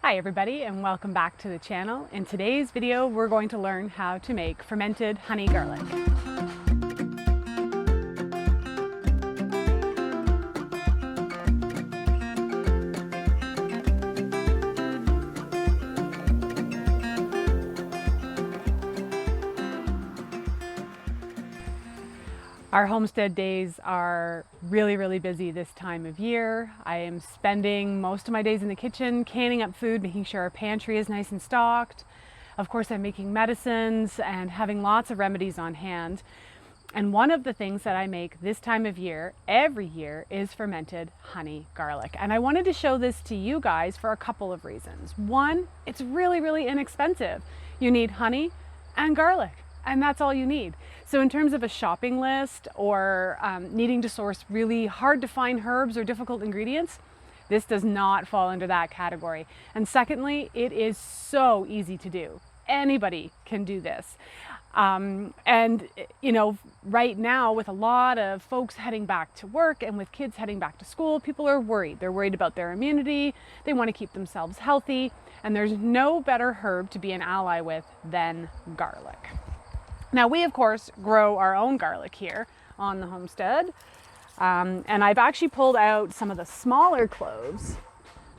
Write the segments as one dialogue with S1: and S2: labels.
S1: Hi everybody and welcome back to the channel. In today's video we're going to learn how to make fermented honey garlic. Our homestead days are really busy this time of year. I am spending most of my days in the kitchen, canning up food, making sure our pantry is nice and stocked. Of course, I'm making medicines and having lots of remedies on hand. And one of the things that I make this time of year, every year, is fermented honey garlic. And I wanted to show this to you guys for a couple of reasons. One, it's really inexpensive. You need honey and garlic, and that's all you need. So in terms of a shopping list or needing to source really hard to find herbs or difficult ingredients, this does not fall into that category. And secondly, it is so easy to do. Anybody can do this. And you know, right now with a lot of folks heading back to work and with kids heading back to school, people are worried. They're worried about their immunity. They want to keep themselves healthy. And there's no better herb to be an ally with than garlic. Now we of course grow our own garlic here on the homestead, and I've actually pulled out some of the smaller cloves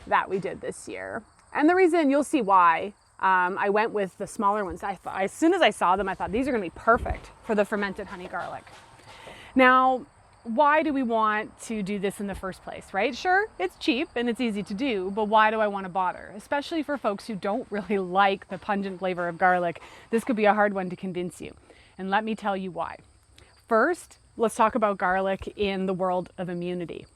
S1: that we did this year. And the reason, you'll see why, I went with the smaller ones. As soon as I saw them, I thought these are going to be perfect for the fermented honey garlic. Now, why do we want to do this in the first place, right? Sure, it's cheap and it's easy to do, but why do I want to bother? Especially for folks who don't really like the pungent flavor of garlic, this could be a hard one to convince you. And let me tell you why. First, let's talk about garlic in the world of immunity.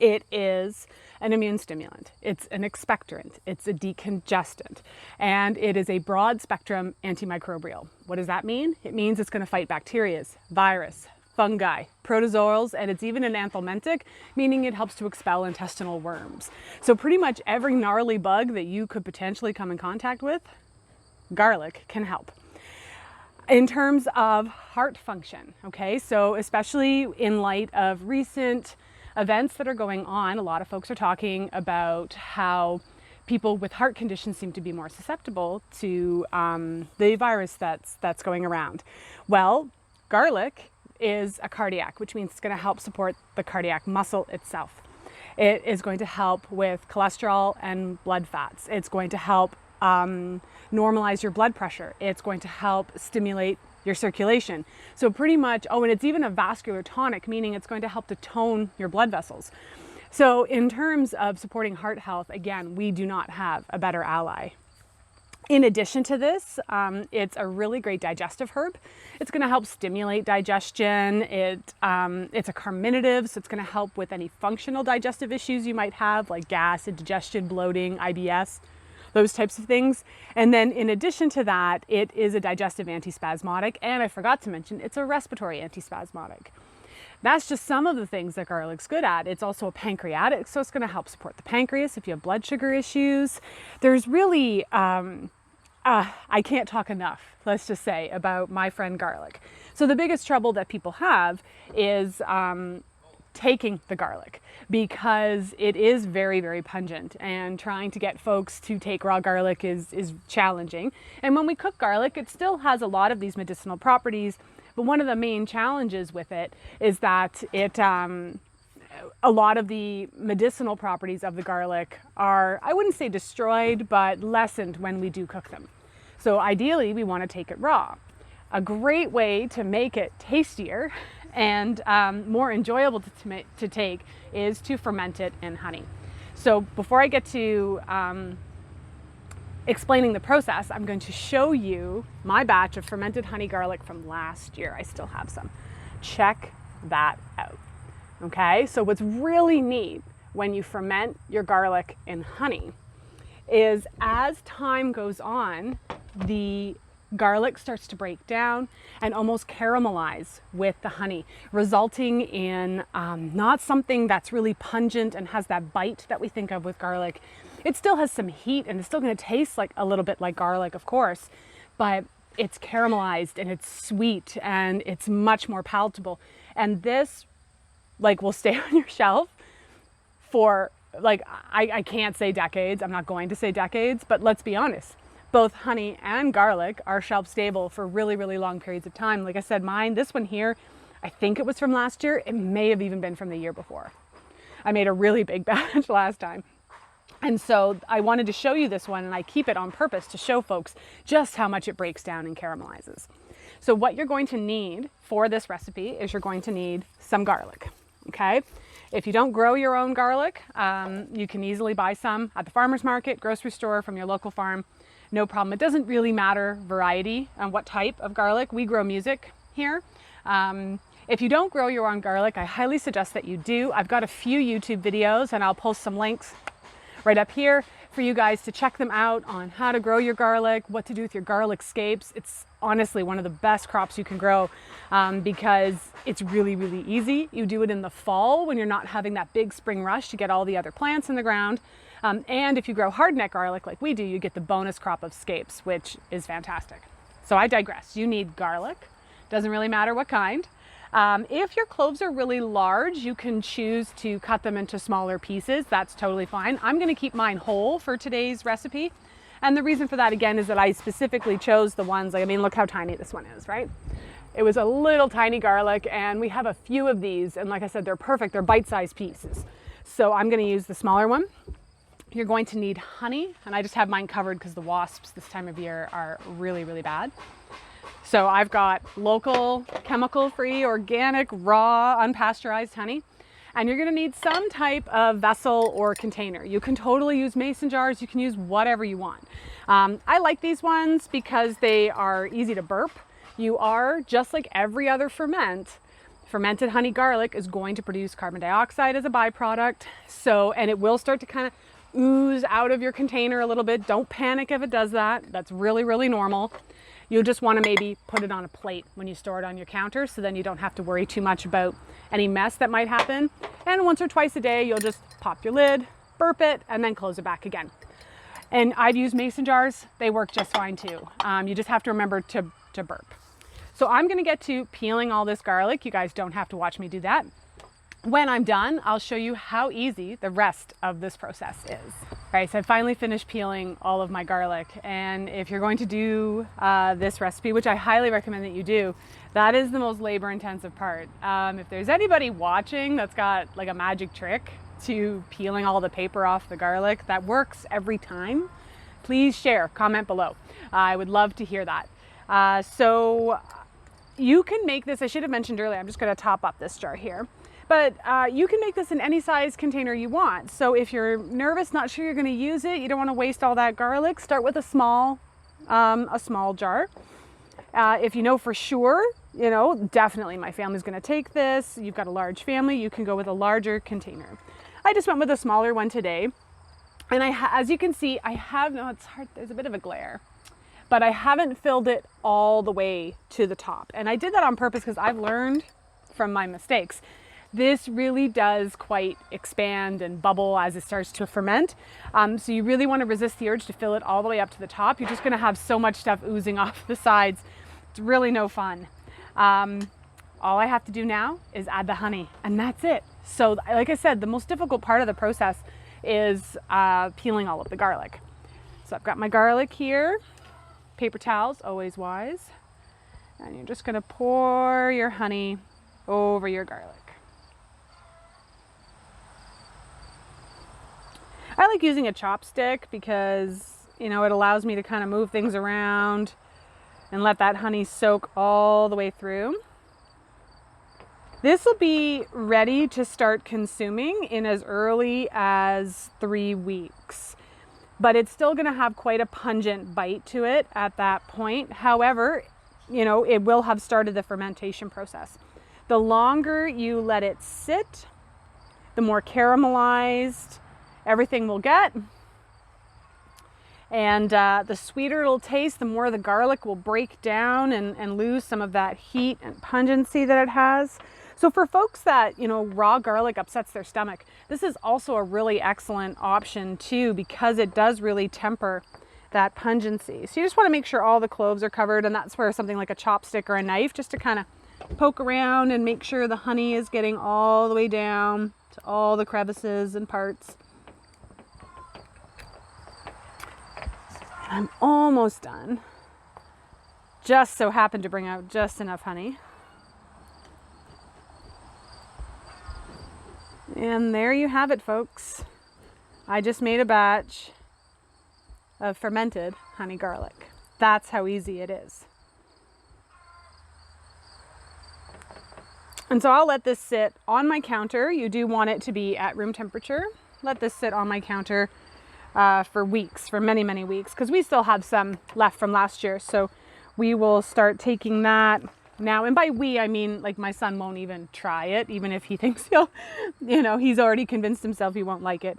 S1: It is an immune stimulant. It's an expectorant. It's a decongestant. And it is a broad spectrum antimicrobial. What does that mean? It means it's going to fight bacteria, virus, fungi, protozoals, and it's even an anthelmintic, meaning it helps to expel intestinal worms. So pretty much every gnarly bug that you could potentially come in contact with, garlic can help. In terms of heart function, okay, so especially in light of recent events that are going on, a lot of folks are talking about how people with heart conditions seem to be more susceptible to the virus that's going around. Well, garlic is a cardiac, which means it's going to help support the cardiac muscle itself. It is going to help with cholesterol and blood fats. It's going to help normalize your blood pressure. It's going to help stimulate your circulation. So pretty much, and it's even a vascular tonic, meaning it's going to help to tone your blood vessels. So in terms of supporting heart health, again, we do not have a better ally. In addition to this, it's a really great digestive herb. It's going to help stimulate digestion. It's a carminative, so it's going to help with any functional digestive issues you might have, like gas, indigestion, bloating, IBS, those types of things. And then in addition to that, it is a digestive antispasmodic, and I forgot to mention, it's a respiratory antispasmodic. That's just some of the things that garlic's good at. It's also a pancreatic, so it's going to help support the pancreas if you have blood sugar issues. There's really, I can't talk enough, let's just say, about my friend garlic. So the biggest trouble that people have is taking the garlic, because it is very pungent, and trying to get folks to take raw garlic is challenging. And when we cook garlic, it still has a lot of these medicinal properties, but one of the main challenges with it is that a lot of the medicinal properties of the garlic are, I wouldn't say destroyed, but lessened when we do cook them. So ideally we want to take it raw. A great way to make it tastier and more enjoyable to take is to ferment it in honey. So before I get to explaining the process, I'm going to show you my batch of fermented honey garlic from last year. I still have some. Check that out. Okay, so what's really neat when you ferment your garlic in honey is, as time goes on, the garlic starts to break down and almost caramelize with the honey, resulting in not something that's really pungent and has that bite that we think of with garlic. It still has some heat and it's still going to taste like a little bit like garlic, of course, but it's caramelized and it's sweet and it's much more palatable. And this will stay on your shelf for like, I can't say decades. I'm not going to say decades, but let's be honest. Both honey and garlic are shelf stable for really, really long periods of time. Like I said, mine, this one here, I think it was from last year. It may have even been from the year before. I made a really big batch last time. And so I wanted to show you this one, and I keep it on purpose to show folks just how much it breaks down and caramelizes. So what you're going to need for this recipe is you're going to need some garlic, okay? If you don't grow your own garlic, you can easily buy some at the farmer's market, grocery store, from your local farm. No problem. It doesn't really matter variety and what type of garlic. We grow music here. If you don't grow your own garlic, I highly suggest that you do. I've got a few YouTube videos, and I'll post some links right up here for you guys to check them out on how to grow your garlic, what to do with your garlic scapes. It's honestly one of the best crops you can grow because it's really, really easy. You do it in the fall when you're not having that big spring rush to get all the other plants in the ground. And if you grow hardneck garlic like we do, you get the bonus crop of scapes, which is fantastic. So I digress. You need garlic. Doesn't really matter what kind. If your cloves are really large, you can choose to cut them into smaller pieces. That's totally fine. I'm going to keep mine whole for today's recipe. And the reason for that, again, is that I specifically chose the ones, like, I mean, look how tiny this one is, right? It was a little tiny garlic, and we have a few of these. And like I said, they're perfect. They're bite-sized pieces. So I'm going to use the smaller one. You're going to need honey, and I just have mine covered because the wasps this time of year are really, really bad. So I've got local, chemical-free, organic, raw, unpasteurized honey. And you're going to need some type of vessel or container. You can totally use mason jars. You can use whatever you want. I like these ones because they are easy to burp. You are, just like every other fermented honey garlic is going to produce carbon dioxide as a byproduct. So, and it will start to kind of ooze out of your container a little bit. Don't panic if it does that. That's really, really normal. You'll just want to maybe put it on a plate when you store it on your counter, so then you don't have to worry too much about any mess that might happen. And once or twice a day, you'll just pop your lid, burp it, and then close it back again. And I've used mason jars. They work just fine too. You just have to remember to burp. So I'm going to get to peeling all this garlic. You guys don't have to watch me do that. When I'm done, I'll show you how easy the rest of this process is. All right, so I finally finished peeling all of my garlic. And if you're going to do this recipe, which I highly recommend that you do, that is the most labor-intensive part. If there's anybody watching that's got like a magic trick to peeling all the paper off the garlic that works every time, please share, comment below. I would love to hear that. So you can make this, I should have mentioned earlier, I'm just going to top up this jar here. But you can make this in any size container you want. So if you're nervous, not sure you're going to use it, you don't want to waste all that garlic, start with a small jar. If you know for sure, you know, definitely my family's going to take this. You've got a large family, you can go with a larger container. I just went with a smaller one today. And as you can see, I have, no, it's hard, there's a bit of a glare, but I haven't filled it all the way to the top. And I did that on purpose because I've learned from my mistakes. This really does quite expand and bubble as it starts to ferment. So you really want to resist the urge to fill it all the way up to the top. You're just going to have so much stuff oozing off the sides. It's really no fun. All I have to do now is add the honey, and that's it. So like I said, the most difficult part of the process is peeling all of the garlic. So I've got my garlic here. Paper towels, always wise. And you're just going to pour your honey over your garlic. I like using a chopstick because, you know, it allows me to kind of move things around and let that honey soak all the way through. This will be ready to start consuming in as early as 3 weeks, but it's still going to have quite a pungent bite to it at that point. However, you know, it will have started the fermentation process. The longer you let it sit, the more caramelized everything will get, and the sweeter it'll taste, the more the garlic will break down and lose some of that heat and pungency that it has. So for folks that, you know, raw garlic upsets their stomach, this is also a really excellent option too, because it does really temper that pungency. So you just want to make sure all the cloves are covered, and that's where something like a chopstick or a knife, just to kind of poke around and make sure the honey is getting all the way down to all the crevices and parts. I'm almost done. Just so happened to bring out just enough honey. And there you have it, folks. I just made a batch of fermented honey garlic. That's how easy it is. And so I'll let this sit on my counter. You do want it to be at room temperature. Let this sit on my counter for weeks, for many, many weeks, because we still have some left from last year. So we will start taking that now. And by we, I mean, like, my son won't even try it, even if he thinks he'll, he's already convinced himself he won't like it.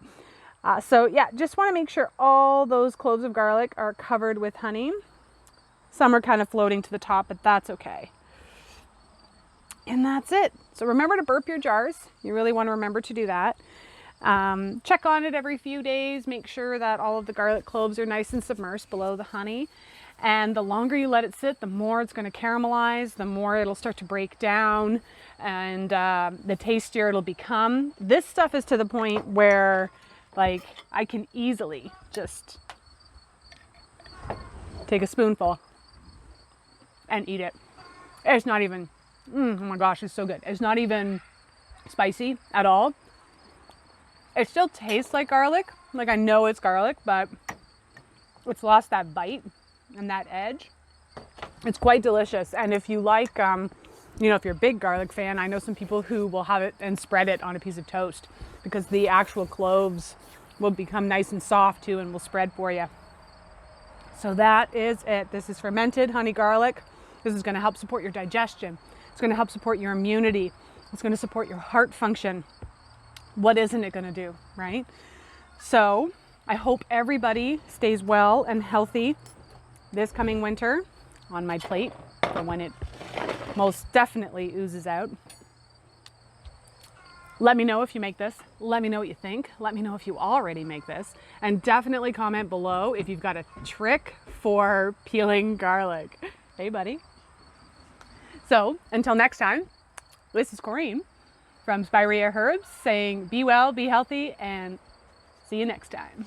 S1: So yeah, just want to make sure all those cloves of garlic are covered with honey. Some are kind of floating to the top, but that's okay. And that's it. So remember to burp your jars. You really want to remember to do that. Check on it every few days. Make sure that all of the garlic cloves are nice and submersed below the honey. And the longer you let it sit, the more it's going to caramelize, the more it'll start to break down, and the tastier it'll become. This stuff is to the point where, like, I can easily just take a spoonful and eat it. It's not even, oh my gosh, it's so good. It's not even spicy at all. It still tastes like garlic. Like, I know it's garlic, but it's lost that bite and that edge. It's quite delicious. And if you like, if you're a big garlic fan, I know some people who will have it and spread it on a piece of toast, because the actual cloves will become nice and soft too and will spread for you. So that is it. This is fermented honey garlic. This is going to help support your digestion. It's going to help support your immunity. It's going to support your heart function. What isn't it going to do, right? So I hope everybody stays well and healthy this coming winter. On my plate for when it most definitely oozes out. Let me know if you make this. Let me know what you think. Let me know if you already make this. And definitely comment below if you've got a trick for peeling garlic. Hey, buddy. So until next time, this is Corinne from Spiraea Herbs saying be well, be healthy, and see you next time.